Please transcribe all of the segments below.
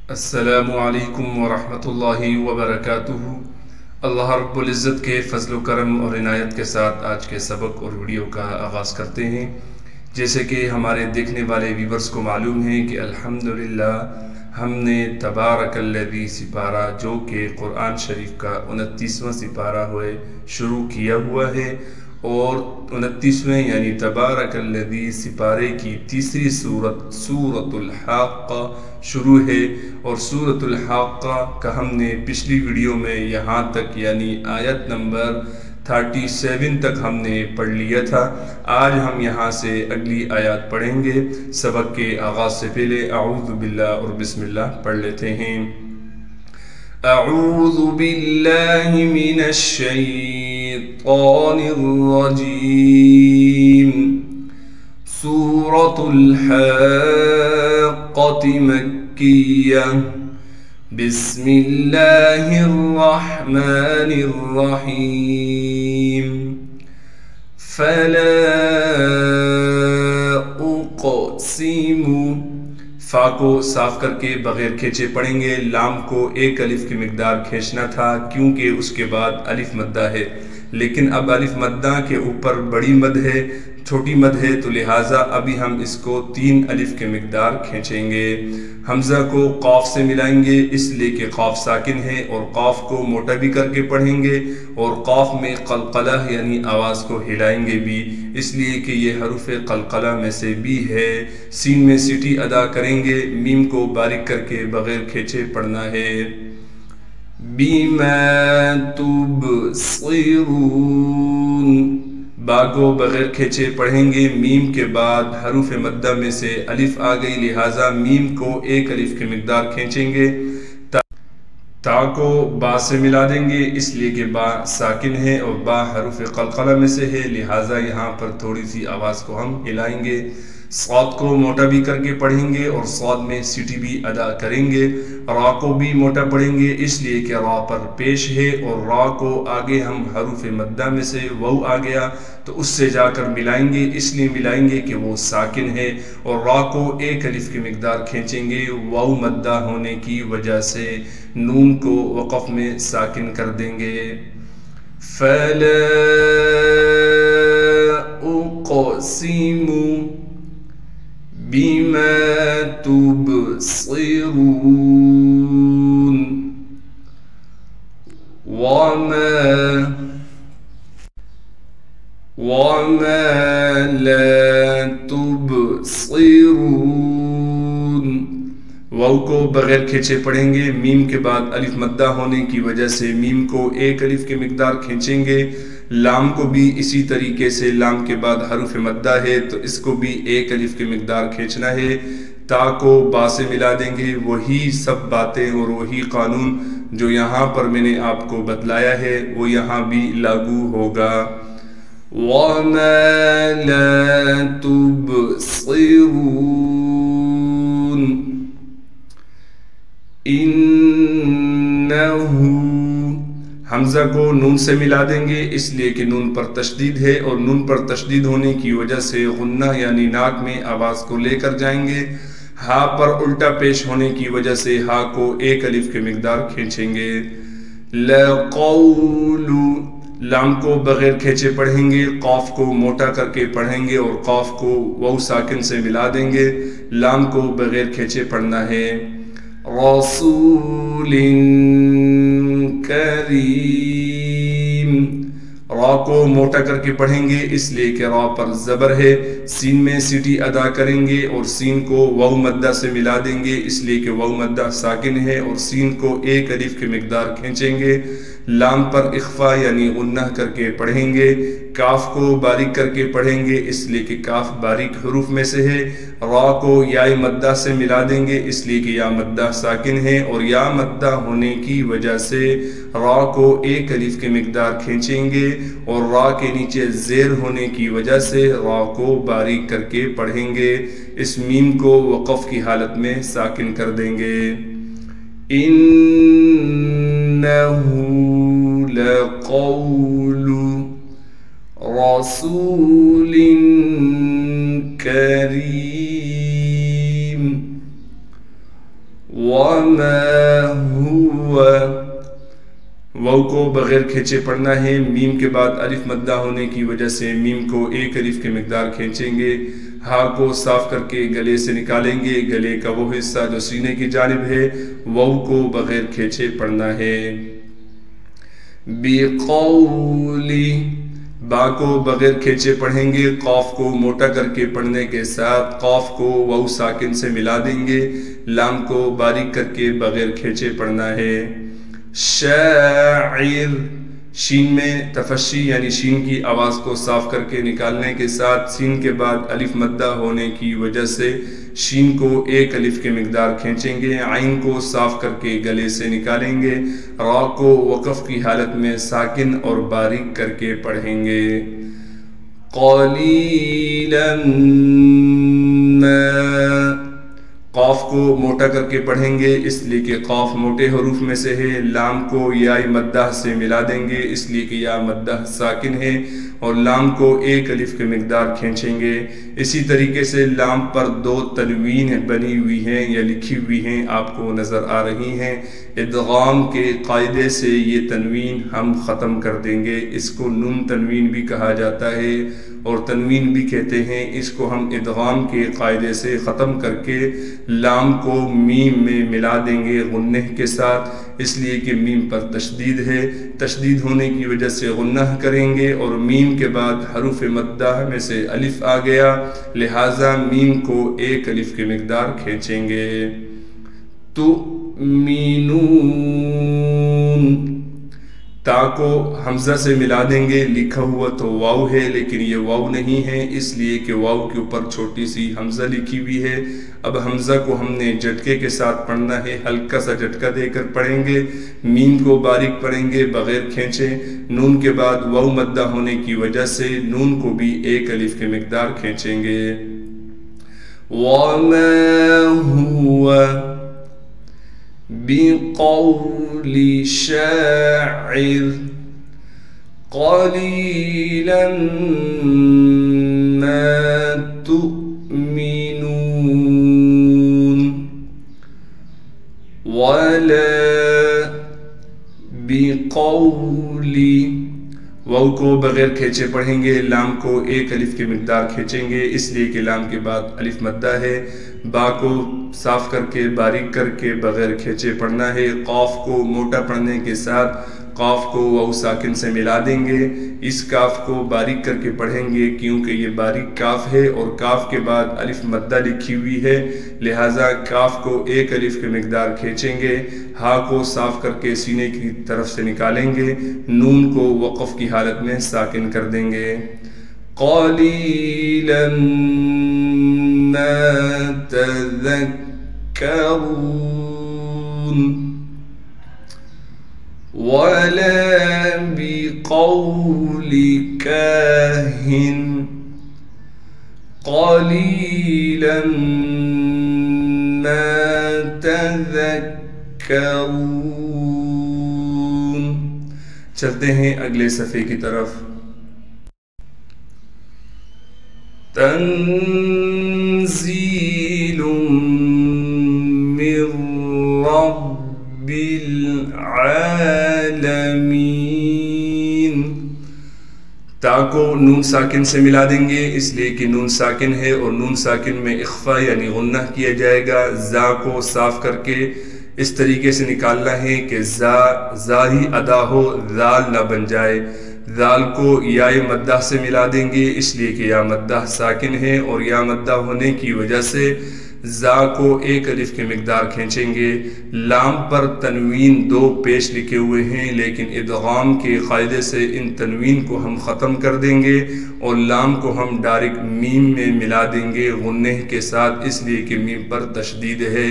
السلام علیکم ورحمۃ اللہ وبرکاتہ۔ اللہ رب العزت کے فضل و کرم اور عنایت کے ساتھ آج کے سبق اور ویڈیو کا آغاز کرتے ہیں۔ جیسے کہ ہمارے دیکھنے والے ویورز کو معلوم ہے کہ الحمدللہ ہم نے تبارک الذی سپارہ جو کہ قرآن شریف کا 29واں سپارہ ہوئے شروع کیا ہوا ہے، اور 29ویں یعنی تبارک الذی سپارے کی تیسری سورت سورۃ الحاقہ شروع ہے، اور سورۃ الحاقہ کا ہم نے پچھلی ویڈیو میں یہاں تک یعنی آیت نمبر 37 تک ہم نے پڑھ لیا تھا۔ آج ہم یہاں سے اگلی آیات پڑھیں گے۔ سبق کے آغاز سے پہلے اعوذ باللہ اور بسم اللہ پڑھ لیتے ہیں۔ اعوذ باللہ من الشیطان الرجیم۔ سورۃ الحاقہ مکیہ۔ بسم اللہ الرحمن الرحیم۔ فلا اقسم، فا کو صاف کر کے بغیر کھینچے پڑھیں گے۔ لام کو ایک الف کی مقدار کھینچنا تھا کیونکہ اس کے بعد الف مدہ ہے، لیکن اب الف مدہ کے اوپر بڑی مد ہے، چھوٹی مد ہے، تو لہٰذا ابھی ہم اس کو 3 الف کے مقدار کھینچیں گے۔ حمزہ کو قاف سے ملائیں گے اس لیے کہ قاف ساکن ہے، اور قاف کو موٹا بھی کر کے پڑھیں گے، اور قاف میں قلقلہ یعنی آواز کو ہلائیں گے بھی، اس لیے کہ یہ حروف قلقلہ میں سے بھی ہے۔ سین میں سیٹی ادا کریں گے، میم کو باریک کر کے بغیر کھینچے پڑھنا ہے۔ بما تبصرون، با کو بغیر کھینچے پڑھیں گے۔ میم کے بعد حروف مدہ میں سے الف آ گئی، لہٰذا میم کو ایک الف کی مقدار کھینچیں گے۔ تا کو با سے ملا دیں گے اس لیے کہ با ساکن ہے اور با حروف قلقلہ میں سے ہے، لہٰذا یہاں پر تھوڑی سی آواز کو ہم ہلائیں گے۔ صاد کو موٹا بھی کر کے پڑھیں گے اور صاد میں سیٹی بھی ادا کریں گے۔ را کو بھی موٹا پڑھیں گے اس لیے کہ را پر پیش ہے، اور را کو آگے ہم حروف مدہ میں سے واو آ گیا تو اس سے جا کر ملائیں گے، اس لیے ملائیں گے کہ وہ ساکن ہے، اور را کو ایک الف کی مقدار کھینچیں گے واو مدہ ہونے کی وجہ سے۔ نون کو وقف میں ساکن کر دیں گے۔ فلا اقسم بما تبصرون وما لا تبصرون۔ واو کو بغیر کھینچے پڑھیں گے، میم کے بعد الف مدہ ہونے کی وجہ سے میم کو ایک الف کی مقدار کھینچیں گے۔ لام کو بھی اسی طریقے سے، لام کے بعد حروف مدہ ہے تو اس کو بھی ایک الف کی مقدار کھینچنا ہے۔ تا کو با سے ملا دیں گے، وہی سب باتیں اور وہی قانون جو یہاں پر میں نے آپ کو بتلایا ہے وہ یہاں بھی لاگو ہوگا۔ وَمَا لَا تُبْصِرُونَ إِنَّهُ، حمزہ کو نون سے ملا دیں گے اس لیے کہ نون پر تشدید ہے، اور نون پر تشدید ہونے کی وجہ سے غنہ یعنی ناک میں آواز کو لے کر جائیں گے۔ ہا پر الٹا پیش ہونے کی وجہ سے ہا کو ایک الف کی مقدار کھینچیں گے۔ لَقَوْلُ، لام کو بغیر کھینچے پڑھیں گے، قاف کو موٹا کر کے پڑھیں گے اور قاف کو واو ساکن سے ملا دیں گے۔ لام کو بغیر کھینچے پڑھنا ہے۔ رسول کریم، را کو موٹا کر کے پڑھیں گے اس لیے کہ را پر زبر ہے، سین میں سیٹی ادا کریں گے اور سین کو واو مدہ سے ملا دیں گے اس لیے کہ واو مدہ ساکن ہے، اور سین کو ایک الف کی مقدار کھینچیں گے۔ لام پر اخفا یعنی غنہ کر کے پڑھیں گے۔ کاف کو باریک کر کے پڑھیں گے اس لیے کہ کاف باریک حروف میں سے ہے۔ را کو یا مدہ سے ملا دیں گے اس لیے کہ یا مدہ ساکن ہے، اور یا مدہ ہونے کی وجہ سے را کو ایک الف کی مقدار کھینچیں گے، اور را کے نیچے زیر ہونے کی وجہ سے را کو باریک کر کے پڑھیں گے۔ اس میم کو وقف کی حالت میں ساکن کر دیں گے۔ إِنَّهُ لَقَوْلُ رَسُولٍ كَرِيمٍ وما هو، واو کو بغیر کھینچے پڑھنا ہے، میم کے بعد الف مدہ ہونے کی وجہ سے میم کو ایک الف کی مقدار کھینچیں گے، ہا کو صاف کر کے گلے سے نکالیں گے، گلے کا وہ حصہ جو سینے کی جانب ہے واو کو بغیر کھینچے پڑھنا ہے۔ بقولی، با کو بغیر کھینچے پڑھیں گے، قاف کو موٹا کر کے پڑھنے کے ساتھ قاف کو واو ساکن سے ملا دیں گے، لام کو باریک کر کے بغیر کھینچے پڑھنا ہے۔ شاعر، شین میں تفشی یعنی شین کی آواز کو صاف کر کے نکالنے کے ساتھ سین کے بعد الف مدہ ہونے کی وجہ سے شین کو ایک الف کی مقدار کھینچیں گے، عین کو صاف کر کے گلے سے نکالیں گے، را کو وقف کی حالت میں ساکن اور باریک کر کے پڑھیں گے۔ قلیلا ما، قاف کو موٹا کر کے پڑھیں گے اس لیے کہ قاف موٹے حروف میں سے ہے، لام کو یا مدہ سے ملا دیں گے اس لیے کہ یا مدہ ساکن ہے، اور لام کو ایک الف کی مقدار کھینچیں گے۔ اسی طریقے سے لام پر دو تنوین بنی ہوئی ہیں یا لکھی ہوئی ہیں آپ کو نظر آ رہی ہیں، ادغام کے قاعدے سے یہ تنوین ہم ختم کر دیں گے، اس کو نون تنوین بھی کہا جاتا ہے اور تنوین بھی کہتے ہیں، اس کو ہم ادغام کے قاعدے سے ختم کر کے لام کو میم میں ملا دیں گے غنہ کے ساتھ، اس لیے کہ میم پر تشدید ہے، تشدید ہونے کی وجہ سے غنہ کریں گے اور میم کے بعد حروف مدہ میں سے الف آ گیا، لہٰذا میم کو ایک الف کی مقدار کھینچیں گے۔ تؤمنون، تا کو حمزہ سے ملا دیں گے، لکھا ہوا تو واو ہے لیکن یہ واو نہیں ہے اس لیے کہ واو کے اوپر چھوٹی سی حمزہ لکھی ہوئی ہے۔ اب حمزہ کو ہم نے جھٹکے کے ساتھ پڑھنا ہے، ہلکا سا جھٹکا دے کر پڑھیں گے، میم کو باریک پڑھیں گے بغیر کھینچے، نون کے بعد واو مدہ ہونے کی وجہ سے نون کو بھی ایک الف کی مقدار کھینچیں گے۔ وما هو بقول شاعر قلیلا ما تؤمنون ولا بقول، واو کو بغیر کھینچے پڑھیں گے، لام کو ایک الف کی مقدار کھینچیں گے اس لیے کہ لام کے بعد الف مدہ ہے، با کو صاف کر کے باریک کر کے بغیر کھینچے پڑھنا ہے، قاف کو موٹا پڑھنے کے ساتھ قاف کو واو ساکن سے ملا دیں گے، اس کاف کو باریک کر کے پڑھیں گے کیونکہ یہ باریک کاف ہے اور کاف کے بعد الف مدہ لکھی ہوئی ہے، لہٰذا کاف کو ایک الف کی مقدار کھینچیں گے، ہا کو صاف کر کے سینے کی طرف سے نکالیں گے، نون کو وقف کی حالت میں ساکن کر دیں گے۔ قلیلا ما تذکرون ولا بقول کاہن قلیلا ما تذکرون۔ چلتے ہیں اگلے صفحے کی طرف۔ تنزیل من رب العالمین، تا کو نون ساکن سے ملا دیں گے اس لیے کہ نون ساکن ہے اور نون ساکن میں اخفا یعنی غنہ کیا جائے گا، زا کو صاف کر کے اس طریقے سے نکالنا ہے کہ زا ہی ادا ہو، ذال نہ بن جائے، ذال کو یا مدہ سے ملا دیں گے اس لیے کہ یا مدہ ساکن ہے اور یا مدہ ہونے کی وجہ سے زا کو ایک الف کی مقدار کھینچیں گے، لام پر تنوین دو پیش لکھے ہوئے ہیں لیکن ادغام کے قاعدے سے ان تنوین کو ہم ختم کر دیں گے اور لام کو ہم ڈائریکٹ میم میں ملا دیں گے غنہ کے ساتھ اس لیے کہ میم پر تشدید ہے۔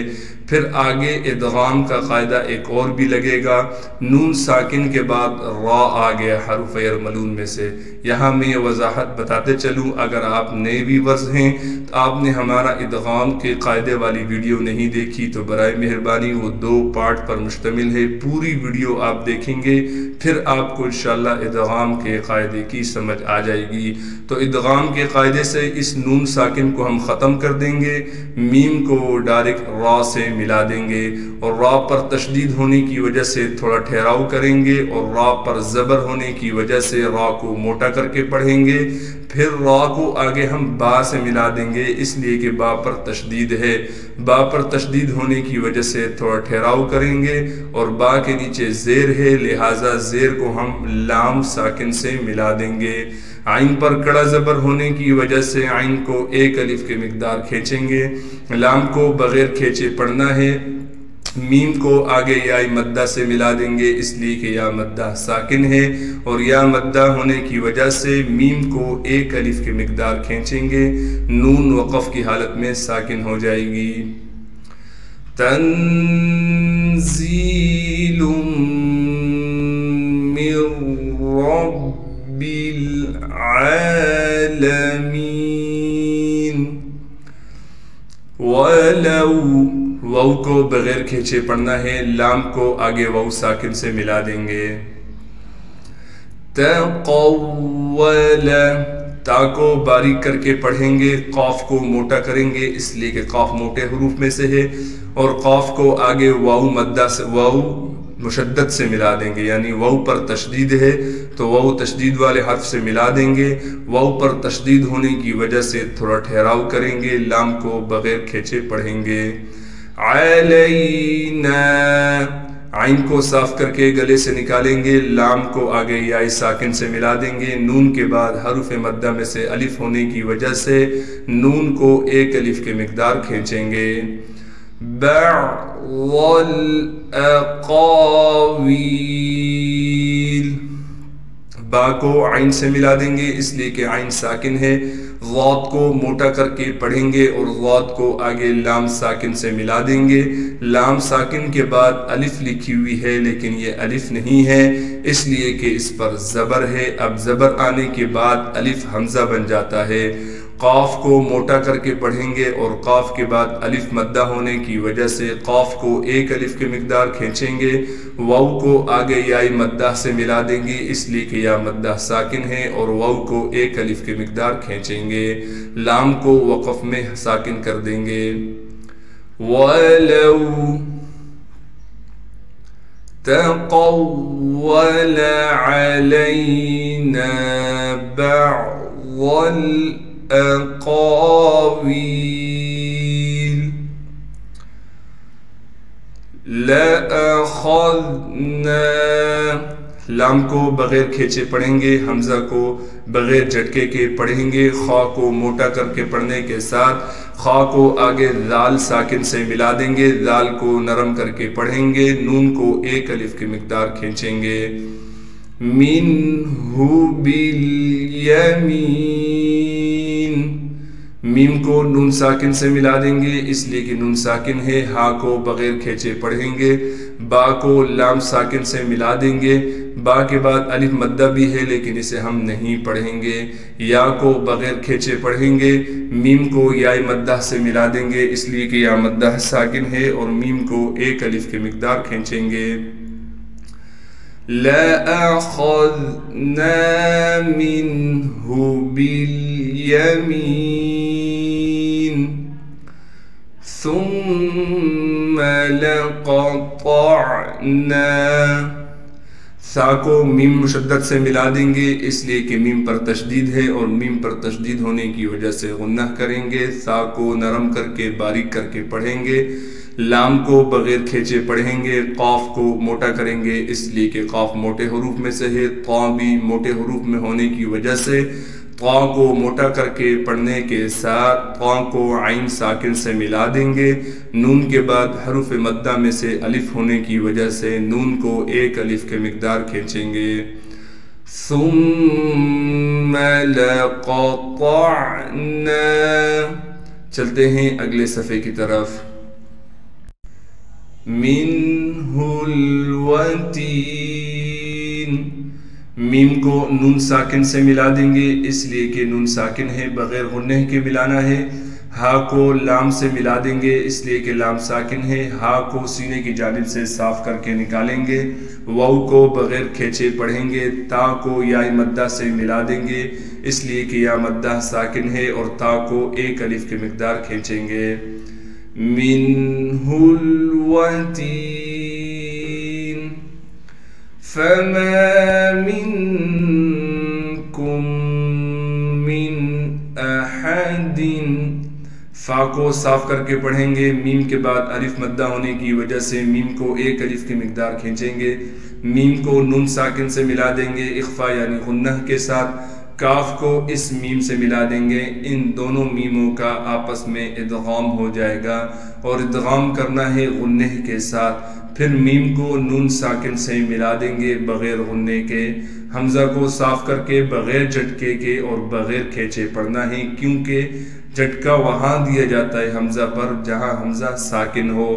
پھر آگے ادغام کا قاعدہ ایک اور بھی لگے گا، نون ساکن کے بعد را آ گیا حروف یرملون میں سے، یہاں میں یہ وضاحت بتاتے چلوں، اگر آپ نئے ویورز ہیں تو آپ نے ہمارا ادغام کے قاعدے والی ویڈیو نہیں دیکھی تو برائے مہربانی وہ 2 پارٹ پر مشتمل ہے، پوری ویڈیو آپ دیکھیں گے پھر آپ کو انشاءاللہ ادغام کے قاعدے کی سمجھ آ جائے گی۔ تو ادغام کے قاعدے سے اس نون ساکن کو ہم ختم کر دیں گے، میم کو ڈائریکٹ را سے ملا دیں گے اور را پر تشدید ہونے کی وجہ سے تھوڑا ٹھہراؤ کریں گے اور را پر زبر ہونے کی وجہ سے را کو موٹا کر کے پڑھیں گے. پھر را کو آگے ہم با سے ملا دیں گے اس لیے کہ با پر تشدید ہے. با پر تشدید ہونے کی وجہ سے تھوڑا ٹھہراؤ کریں گے اور با کے نیچے زیر ہے لہٰذا زیر کو ہم لام ساکن سے ملا دیں گے. عین پر کڑا زبر ہونے کی وجہ سے عین کو ایک الف کے مقدار کھینچیں گے. لام کو بغیر کھینچے پڑھنا ہے. میم کو آگے یا مدہ سے ملا دیں گے اس لیے کہ یا مدہ ساکن ہے اور یا مدہ ہونے کی وجہ سے میم کو ایک الف کے مقدار کھینچیں گے. نون وقف کی حالت میں ساکن ہو جائے گی. تنزیل من رب العالمین. ولو واو کو بغیر کھینچے پڑھنا ہے. لام کو آگے واو ساکن سے ملا دیں گے. تقول تا کو باریک کر کے پڑھیں گے. قاف کو موٹا کریں گے اس لیے کہ قاف موٹے حروف میں سے ہے اور قاف کو آگے واو مدہ سے واو مشدد سے ملا دیں گے یعنی واو پر تشدید ہے تو واو تشدید والے حرف سے ملا دیں گے. واو پر تشدید ہونے کی وجہ سے تھوڑا ٹھہراؤ کریں گے. لام کو بغیر کھینچے پڑھیں گے. علینا عین کو صاف کر کے گلے سے نکالیں گے. لام کو آگے یا ساکن سے ملا دیں گے. نون کے بعد حروف مدہ میں سے الف ہونے کی وجہ سے نون کو ایک الف کے مقدار کھینچیں گے. بعض الاقاویل با کو عین سے ملا دیں گے اس لیے کہ عین ساکن ہے. ضاد کو موٹا کر کے پڑھیں گے اور ضاد کو آگے لام ساکن سے ملا دیں گے. لام ساکن کے بعد الف لکھی ہوئی ہے لیکن یہ الف نہیں ہے اس لیے کہ اس پر زبر ہے. اب زبر آنے کے بعد الف حمزہ بن جاتا ہے. قاف کو موٹا کر کے پڑھیں گے اور قاف کے بعد الف مدہ ہونے کی وجہ سے قاف کو ایک الف کے مقدار کھینچیں گے. واو کو آگے یا مدہ سے ملا دیں گے اس لیے کہ یا مدہ ساکن ہے اور واو کو ایک الف کے مقدار کھینچیں گے. لام کو وقف میں ساکن کر دیں گے. وَلَوْ تَقَوَّلَ عَلَيْنَا بَعْضَ الأقاويل لأخذنا لام کو بغیر کھینچے پڑھیں گے. حمزہ کو بغیر جھٹکے کے پڑھیں گے. خا کو موٹا کر کے پڑھنے کے ساتھ خا کو آگے لال ساکن سے ملا دیں گے. لال کو نرم کر کے پڑھیں گے. نون کو ایک الف کی مقدار کھینچیں گے. منہ بالیمین میم کو نون ساکن سے ملا دیں گے اس لیے کہ نون ساکن ہے. ہا کو بغیر کھینچے پڑھیں گے. با کو لام ساکن سے ملا دیں گے. با کے بعد الف مدہ بھی ہے لیکن اسے ہم نہیں پڑھیں گے. یا کو بغیر کھینچے پڑھیں گے. میم کو یا مدہ سے ملا دیں گے اس لیے کہ یا مدہ ساکن ہے اور میم کو ایک الف کی مقدار کھینچیں گے. لَأَخَذْنَا مِنْهُ بِالْيَمِينِ ثُمَّ لَقَطَعْنَا سا کو میم مشدد سے ملا دیں گے اس لیے کہ میم پر تشدید ہے اور میم پر تشدید ہونے کی وجہ سے غنہ کریں گے. سا کو نرم کر کے باریک کر کے پڑھیں گے. لام کو بغیر کھینچے پڑھیں گے. قاف کو موٹا کریں گے اس لیے کہ قاف موٹے حروف میں سے ہے. طا بھی موٹے حروف میں ہونے کی وجہ سے طا کو موٹا کر کے پڑھنے کے ساتھ طا کو عین ساکن سے ملا دیں گے. نون کے بعد حروف مدہ میں سے الف ہونے کی وجہ سے نون کو ایک الف کے مقدار کھینچیں گے. ثم لقطعنا چلتے ہیں اگلے صفحے کی طرف. منہ الوتین میم کو نون ساکن سے ملا دیں گے اس لیے کہ نون ساکن ہے بغیر غنہ کے ملانا ہے. ہا کو لام سے ملا دیں گے اس لیے کہ لام ساکن ہے. ہا کو سینے کی جانب سے صاف کر کے نکالیں گے. واو کو بغیر کھینچے پڑھیں گے. تا کو یا مدہ سے ملا دیں گے اس لیے کہ یا مدہ ساکن ہے اور تا کو ایک الف کی مقدار کھینچیں گے. منه الوتين فما منكم من أحد فا کو صاف کر کے پڑھیں گے، میم کے بعد الف مدہ ہونے کی وجہ سے میم کو ایک الف کی مقدار کھینچیں گے، میم کو نون ساکن سے ملا دیں گے اخفا یعنی غنہ کے ساتھ، کاف کو اس میم سے ملا دیں گے، ان دونوں میموں کا آپس میں ادغام ہو جائے گا اور ادغام کرنا ہے غنہ کے ساتھ، پھر میم کو نون ساکن سے ملا دیں گے بغیر غنہ کے، حمزہ کو صاف کر کے بغیر جھٹکے کے اور بغیر کھینچے پڑھنا ہے، کیونکہ جھٹکا وہاں دیا جاتا ہے حمزہ پر جہاں حمزہ ساکن ہو۔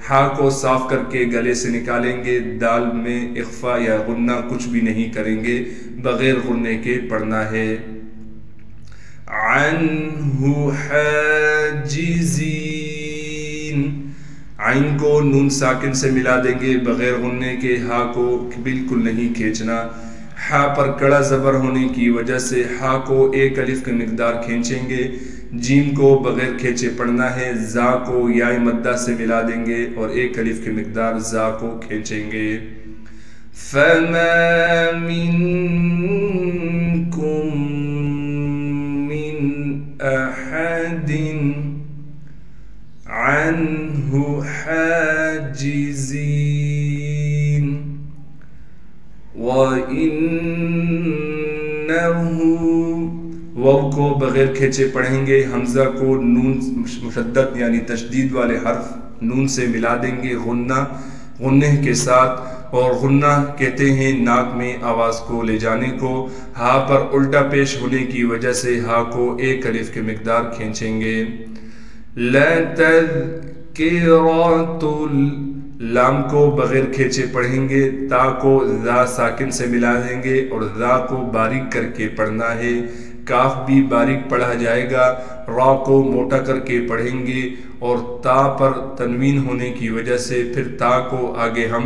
ہا کو صاف کر کے گلے سے نکالیں گے، دال میں اخفا یا غنہ کچھ بھی نہیں کریں گے، بغیر غنہ کے پڑھنا ہے۔ عنہ حاجزین، عین کو نون ساکن سے ملا دیں گے بغیر غنہ کے، ہا کو بالکل نہیں کھینچنا، ہا پر کڑا زبر ہونے کی وجہ سے ہا کو ایک الف کی مقدار کھینچیں گے، جیم کو بغیر کھینچے پڑھنا ہے، زا کو یا مدہ سے ملا دیں گے اور ایک الف کی مقدار زا کو کھینچیں گے۔ فَمَا مِنْكُمْ مِنْ أَحَدٍ عَنْهُ حَاجِزِينَ وَإِنَّهُ واو کو بغیر کھینچے پڑھیں گے، حمزہ کو نون مشدد یعنی تشدید والے حرف نون سے ملا دیں گے غنہ کے ساتھ، اور غنہ کہتے ہیں ناک میں آواز کو لے جانے کو، ہا پر الٹا پیش ہونے کی وجہ سے ہا کو ایک الف کی مقدار کھینچیں گے۔ لَتَذْكِرَةٌ، لام کو بغیر کھینچے پڑھیں گے، تا کو ذا ساکن سے ملا دیں گے اور ذا کو باریک کر کے پڑھنا ہے، کاف بھی باریک پڑھا جائے گا، را کو موٹا کر کے پڑھیں گے اور تا پر تنوین ہونے کی وجہ سے پھر تا کو آگے ہم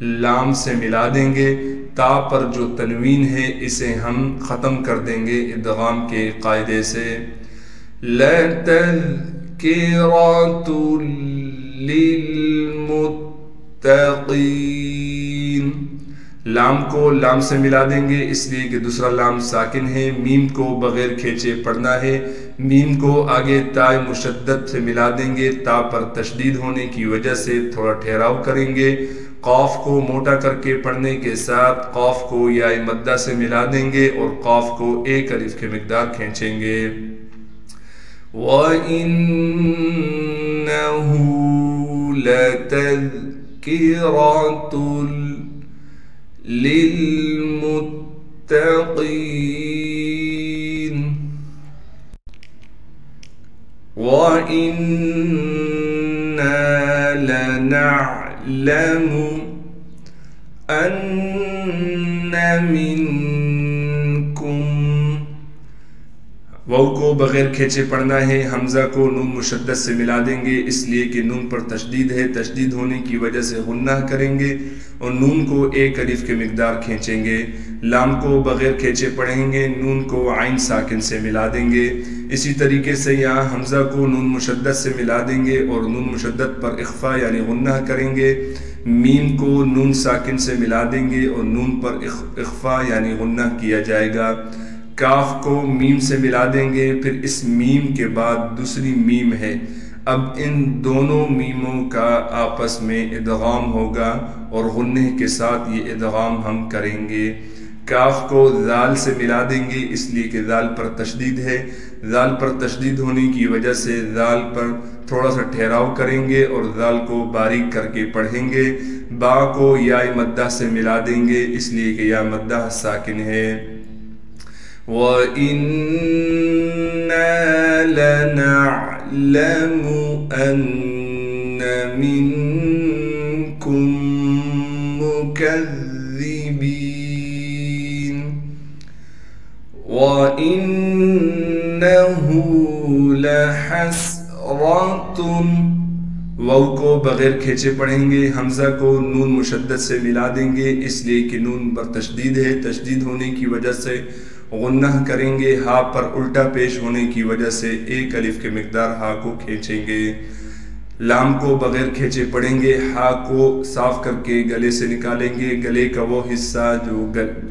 لام سے ملا دیں گے، تا پر جو تنوین ہے اسے ہم ختم کر دیں گے ادغام کے قاعدے سے۔ لَتَذْكِرَةٌ لِلْمُتَّقِينَ، لام کو لام سے ملا دیں گے اس لیے کہ دوسرا لام ساکن ہے، میم کو بغیر کھینچے پڑھنا ہے، میم کو آگے تا مشدد سے ملا دیں گے، تا پر تشدید ہونے کی وجہ سے تھوڑا ٹھہراؤ کریں گے، قاف کو موٹا کر کے پڑھنے کے ساتھ قاف کو یا مدہ سے ملا دیں گے اور قاف کو ایک الف کی مقدار کھینچیں گے۔ وَإِنَّهُ لَتَذْكِرَةٌ لِلْمُتَّقِينَ وَإِنَّا لَنَعْلَمُ أَنَّ مِنْكُمْ، واو کو بغیر کھینچے پڑھنا ہے، حمزہ کو نون مشدد سے ملا دیں گے اس لیے کہ نون پر تشدید ہے، تشدید ہونے کی وجہ سے غنہ کریں گے اور نون کو ایک الف کی مقدار کھینچیں گے، لام کو بغیر کھینچے پڑھیں گے، نون کو عین ساکن سے ملا دیں گے، اسی طریقے سے یہاں حمزہ کو نون مشدد سے ملا دیں گے اور نون مشدد پر اخفا یعنی غنہ کریں گے، میم کو نون ساکن سے ملا دیں گے اور نون پر اخفا یعنی غنہ کیا جائے گا، کاف کو میم سے ملا دیں گے، پھر اس میم کے بعد دوسری میم ہے، اب ان دونوں میموں کا آپس میں ادغام ہوگا اور غنہ کے ساتھ یہ ادغام ہم کریں گے، کاف کو ذال سے ملا دیں گے اس لیے کہ ذال پر تشدید ہے، ذال پر تشدید ہونے کی وجہ سے ذال پر تھوڑا سا ٹھہراؤ کریں گے اور ذال کو باریک کر کے پڑھیں گے، با کو یا مدہ سے ملا دیں گے اس لیے کہ یا مدہ ساکن ہے۔ وَإِنَّا لَنَعْلَمُ أَنَّ مِنْكُمْ مُكَذِّبِينَ وَإِنَّهُ لَحَسْرَةٌ، واو کو بغیر کھینچے پڑھیں گے، حمزہ کو نون مشدد سے ملا دیں گے اس لیے کہ نون پر تشدید ہے، تشدید ہونے کی وجہ سے غنہ کریں گے، ہا پر الٹا پیش ہونے کی وجہ سے ایک الف کی مقدار ہا کو کھینچیں گے۔ لام کو بغیر کھینچے پڑھیں گے، ہا کو صاف کر کے گلے سے نکالیں گے، گلے کا وہ حصہ جو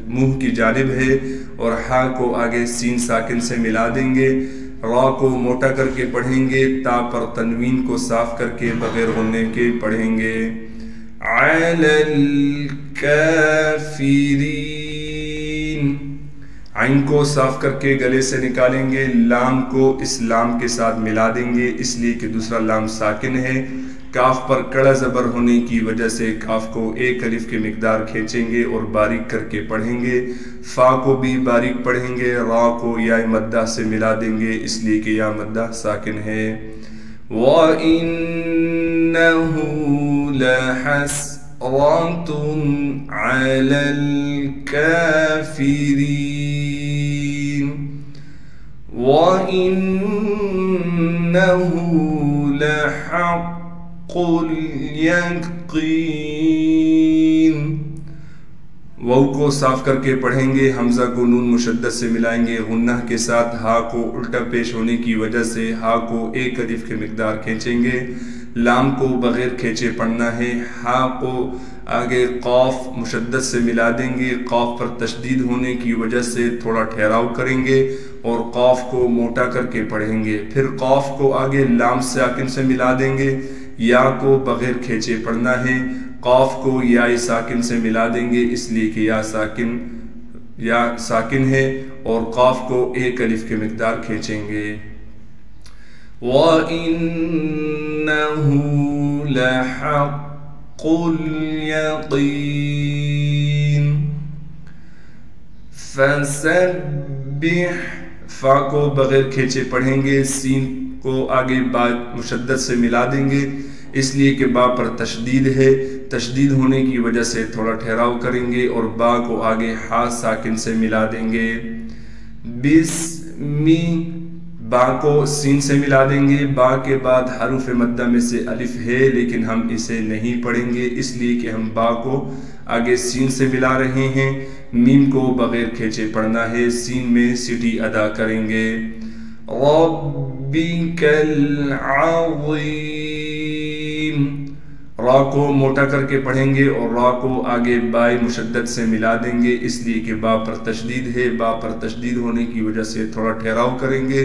منہ کی جانب ہے، اور ہا کو آگے سین ساکن سے ملا دیں گے۔ را کو موٹا کر کے پڑھیں گے، تا پر تنوین کو صاف کر کے بغیر غننے کے پڑھیں گے۔ علی الکافرین، عین کو صاف کر کے گلے سے نکالیں گے، لام کو اس لام کے ساتھ ملا دیں گے، اس لیے کہ دوسرا لام ساکن ہے۔ کاف پر کڑا زبر ہونے کی وجہ سے کاف کو ایک الف کی مقدار کھینچیں گے اور باریک کر کے پڑھیں گے۔ فا کو بھی باریک پڑھیں گے، را کو یا مدہ سے ملا دیں گے، اس لیے کہ یا مدہ ساکن ہے۔ وَإِنَّهُ لَحَسْرَةٌ عَلَى الْكَافِرِينَ وَإِنَّهُ لَحَقُّ الْيَقِينِ، واو کو صاف کر کے پڑھیں گے، حمزہ کو نون مشدد سے ملائیں گے غنہ کے ساتھ، ہا کو الٹا پیش ہونے کی وجہ سے ہا کو ایک الف کی مقدار کھینچیں گے، لام کو بغیر کھینچے پڑھنا ہے، ہا کو آگے قاف مشدد سے ملا دیں گے، قاف پر تشدید ہونے کی وجہ سے تھوڑا ٹھہراؤ کریں گے اور قاف کو موٹا کر کے پڑھیں گے، پھر قاف کو آگے لام ساکن سے ملا دیں گے، یا کو بغیر کھینچے پڑھنا ہے، قاف کو یا ساکن سے ملا دیں گے، اس لیے کہ یا ساکن ہے، اور قاف کو ایک الف کی مقدار کھینچیں گے۔ وَإِنَّهُ لَحَقُّ الْيَقِينِ فَسَبِّحْ، فا کو بغیر کھینچے پڑھیں گے، سین کو آگے با مشدد سے ملا دیں گے، اس لیے کہ با پر تشدید ہے، تشدید ہونے کی وجہ سے تھوڑا ٹھہراؤ کریں گے، اور با کو آگے ہا ساکن سے ملا دیں گے۔ بسمی، با کو سین سے ملا دیں گے، با کے بعد حروف مدہ میں سے الف ہے لیکن ہم اسے نہیں پڑھیں گے، اس لیے کہ ہم با کو آگے سین سے ملا رہے ہیں، میم کو بغیر کھینچے پڑھنا ہے، سین میں سٹی ادا کریں گے۔ ربک العظیم، را کو موٹا کر کے پڑھیں گے اور را کو آگے بائے مشدد سے ملا دیں گے، اس لیے کہ با پر تشدید ہے، با پر تشدید ہونے کی وجہ سے تھوڑا ٹھہراؤ کریں گے،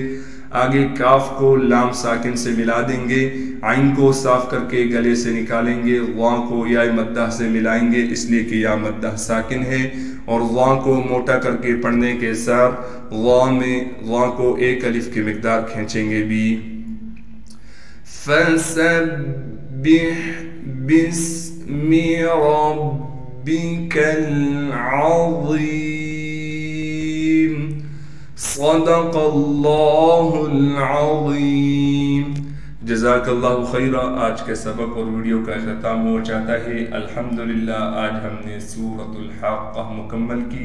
آگے کاف کو لام ساکن سے ملا دیں گے، عین کو صاف کر کے گلے سے نکالیں گے، وا کو یا مدہ سے ملائیں گے، اس لیے کہ یا مدہ ساکن ہے، اور وا کو موٹا کر کے پڑھنے کے ساتھ وا کو ایک الف کی مقدار کھینچیں گے بھی۔ فَسَبِّحْ بِاسْمِ رَبِّكَ الْعَظِيمِ، صدق اللہ العظیم۔ جزاک اللہ خیرہ۔ آج کے سبق اور ویڈیو کا اختتام ہو جاتا ہے۔ الحمدللہ آج ہم نے سورۃ الحاقہ مکمل کی۔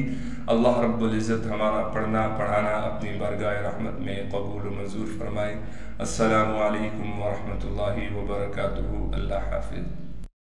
اللہ رب العزت ہمارا پڑھنا پڑھانا اپنی بارگاہ رحمت میں قبول و منظور فرمائے۔ السلام علیکم ورحمۃ اللہ وبرکاتہ۔ اللہ حافظ۔